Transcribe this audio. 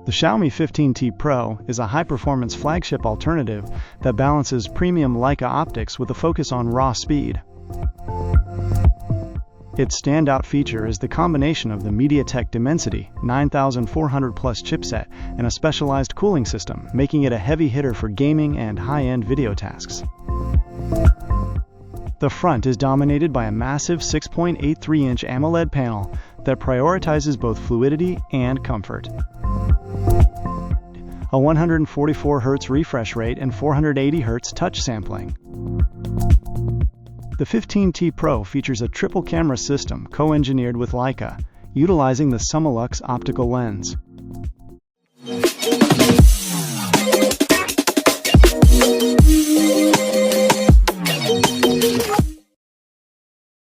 The Xiaomi 15T Pro is a high-performance flagship alternative that balances premium Leica optics with a focus on raw speed. Its standout feature is the combination of the MediaTek Dimensity 9400 Plus chipset and a specialized cooling system, making it a heavy hitter for gaming and high-end video tasks. The front is dominated by a massive 6.83-inch AMOLED panel that prioritizes both fluidity and comfort. A 144Hz refresh rate and 480Hz touch sampling. The 15T Pro features a triple camera system co-engineered with Leica, utilizing the Summilux optical lens.